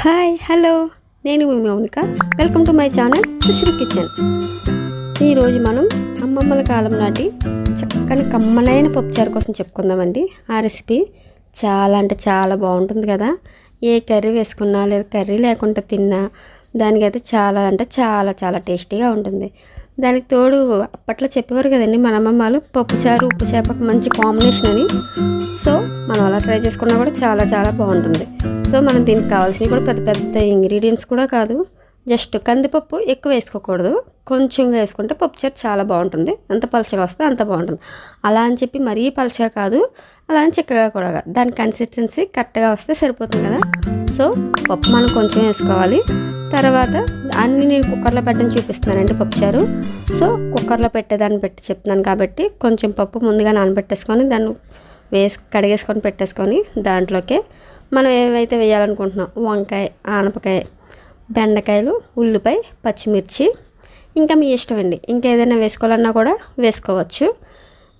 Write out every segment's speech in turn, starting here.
Hi hello నేను మీ Mounika. Welcome to my channel Sushri kitchen. ఈరోజు మనం అమ్మమ్మల కాలం నాటి చక్కని కమ్మలైన పప్పుచారు కోసం చెప్పుకుందామండి. ఆ రెసిపీ చాలా అంటే చాలా బాగుంటుంది కదా. ఏ కర్రీ వేసుకున్నా లేదా కర్రీ లేకుండా తిన్నా దానికైతే చాలా అంటే చాలా చాలా టేస్టీగా ఉంటుంది. దానికి తోడు అప్పట్లో చెప్పేవారు కదండి మన అమ్మమ్మలు, పప్పుచారు ఉప్పు చేపకు మంచి కాంబినేషన్ అని. సో మనం అలా ట్రై చేసుకున్నా కూడా చాలా చాలా బాగుంటుంది. సో మనం దీనికి కావాల్సినవి కూడా పెద్ద పెద్ద ఇంగ్రీడియంట్స్ కూడా కాదు. జస్ట్ కందిపప్పు ఎక్కువ వేసుకోకూడదు, కొంచెంగా వేసుకుంటే పప్పుచారు చాలా బాగుంటుంది. ఎంత పలచగా వస్తే అంత బాగుంటుంది. అలా అని చెప్పి మరీ పలచగా కాదు, అలా అని చిక్కగా కూడా కాదు. దాని కన్సిస్టెన్సీ కరెక్ట్గా వస్తే సరిపోతుంది కదా. సో పప్పు మనం కొంచెం వేసుకోవాలి. తర్వాత అన్నీ నేను కుక్కర్లో పెట్టని చూపిస్తున్నానండి పప్పుచారు. సో కుక్కర్లో పెట్టేదాన్ని పెట్టి చెప్తున్నాను కాబట్టి కొంచెం పప్పు ముందుగా నానబెట్టేసుకొని దాన్ని కడిగేసుకొని పెట్టేసుకొని దాంట్లోకి మనం ఏవైతే వేయాలనుకుంటున్నాం, వంకాయ, ఆనపకాయ, బెండకాయలు, ఉల్లిపాయ, పచ్చిమిర్చి, ఇంకా మీ ఇష్టం అండి. ఇంకా ఏదైనా వేసుకోవాలన్నా కూడా వేసుకోవచ్చు.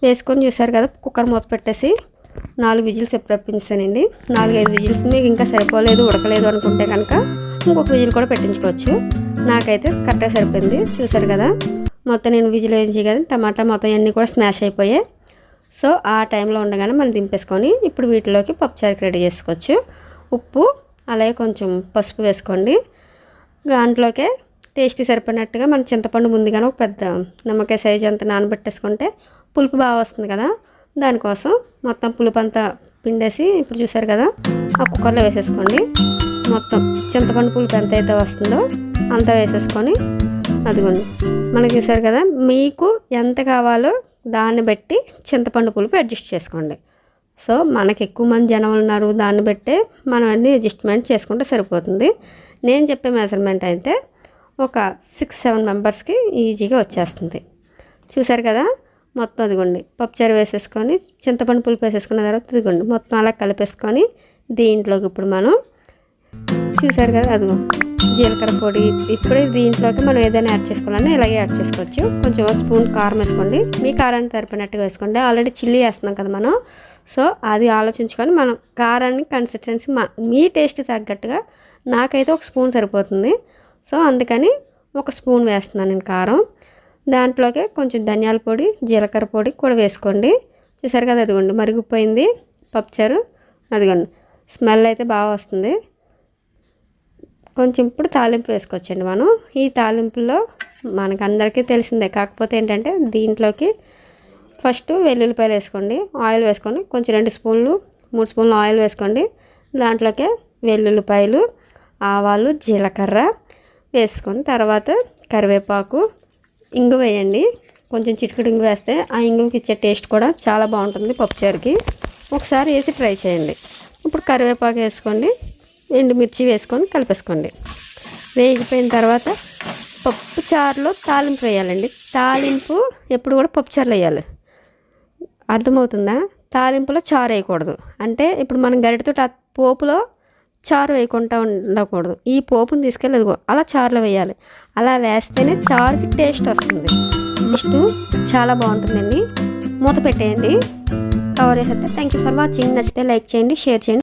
వేసుకొని చూసారు కదా, కుక్కర్ మూత పెట్టేసి 4 విజిల్స్ ఎప్పుడు రప్పించానండి. 4-5 విజిల్స్ మీకు ఇంకా సరిపోలేదు, ఉడకలేదు అనుకుంటే కనుక ఇంకొక విజిల్ కూడా పెట్టించుకోవచ్చు. నాకైతే కరెక్ట్గా సరిపోయింది. చూసారు కదా, మొత్తం నేను విజిల్ వేయించి కదా టమాటా మొత్తం అన్నీ కూడా స్మాష్ అయిపోయాయి. సో ఆ టైంలో ఉండగానే మనం దింపేసుకొని ఇప్పుడు వీటిలోకి పప్పుచారుకి రెడీ చేసుకోవచ్చు. ఉప్పు అలాగే కొంచెం పసుపు వేసుకోండి. దాంట్లోకే టేస్టీ సరిపోయినట్టుగా మన చింతపండు ముందుగానే ఒక పెద్ద నిమ్మకాయ సైజు అంతా నానబెట్టేసుకుంటే పులుపు బాగా వస్తుంది కదా. దానికోసం మొత్తం పులుపు అంతా పిండేసి ఇప్పుడు చూసారు కదా ఆ కుక్కర్లో వేసేసుకోండి. మొత్తం చింతపండు పులుపు ఎంత అయితే వస్తుందో అంత వేసేసుకొని అదిగోండి మనకు చూసారు కదా, మీకు ఎంత కావాలో దాన్ని బట్టి చింతపండు పులుపు అడ్జస్ట్ చేసుకోండి. సో మనకి ఎక్కువ మంది జనం ఉన్నారు, దాన్ని బట్టే మనం అన్ని అడ్జస్ట్మెంట్ చేసుకుంటే సరిపోతుంది. నేను చెప్పే మెజర్మెంట్ అయితే ఒక 6-7 మెంబర్స్కి ఈజీగా వచ్చేస్తుంది. చూసారు కదా, మొత్తం అదిగోండి పప్పుచారు వేసేసుకొని చింతపండు పులుపు వేసేసుకున్న తర్వాత అదిగోండి మొత్తం అలా కలిపేసుకొని దీంట్లోకి ఇప్పుడు మనం చూసారు కదా అదిగో జీలకర్ర పొడి. ఇప్పుడే దీంట్లోకి మనం ఏదైనా యాడ్ చేసుకోవాలన్నా ఇలాగే యాడ్ చేసుకోవచ్చు. కొంచెం స్పూన్ కారం వేసుకోండి, మీ కారాన్ని సరిపోయినట్టుగా వేసుకోండి. ఆల్రెడీ చిల్లీ వేస్తున్నాం కదా మనం. సో అది ఆలోచించుకొని మనం కారాన్ని కన్సిస్టెన్సీ మీ టేస్ట్ తగ్గట్టుగా, నాకైతే 1 స్పూన్ సరిపోతుంది. సో అందుకని 1 స్పూన్ వేస్తున్నాను నేను కారం. దాంట్లోకి కొంచెం ధనియాల పొడి, జీలకర్ర పొడి కూడా వేసుకోండి. చూసారు కదా అదిగోండి మరిగిపోయింది పప్పుచారు. అదిగోండి స్మెల్ అయితే బాగా వస్తుంది. కొంచెం ఇప్పుడు తాలింపు వేసుకోవచ్చండి మనం. ఈ తాలింపులో మనకందరికీ తెలిసిందే, కాకపోతే ఏంటంటే దీంట్లోకి ఫస్ట్ వెల్లుల్లిపాయలు వేసుకోండి. ఆయిల్ వేసుకొని కొంచెం 2 స్పూన్లు 3 స్పూన్లు ఆయిల్ వేసుకోండి. దాంట్లోకి వెల్లుల్లిపాయలు, ఆవాలు, జీలకర్ర వేసుకొని తర్వాత కరివేపాకు, ఇంగు వేయండి. కొంచెం చిటికెడు ఇంగు వేస్తే ఆ ఇంగుకి ఇచ్చే టేస్ట్ కూడా చాలా బాగుంటుంది పప్పుచారుకి. ఒకసారి వేసి ట్రై చేయండి. ఇప్పుడు కరివేపాకు వేసుకోండి, ఎండుమిర్చి వేసుకొని కలిపేసుకోండి. వేగిపోయిన తర్వాత పప్పు చారులో తాలింపు వేయాలండి. తాలింపు ఎప్పుడు కూడా పప్పు చారులో వేయాలి, అర్థమవుతుందా? తాలింపులో చారు వేయకూడదు. అంటే ఇప్పుడు మనం గరిటతో ఆ పోపులో చారు వేయకుండా ఉండకూడదు. ఈ పోపుని తీసుకెళ్ళి అలా చారులో వేయాలి. అలా వేస్తేనే చారుకి టేస్ట్ వస్తుంది. టేస్ట్ చాలా బాగుంటుందండి. మూత పెట్టేయండి, కవర్ చేసేస్తే. Thank you for watching. నచ్చితే లైక్ చేయండి, షేర్ చేయండి.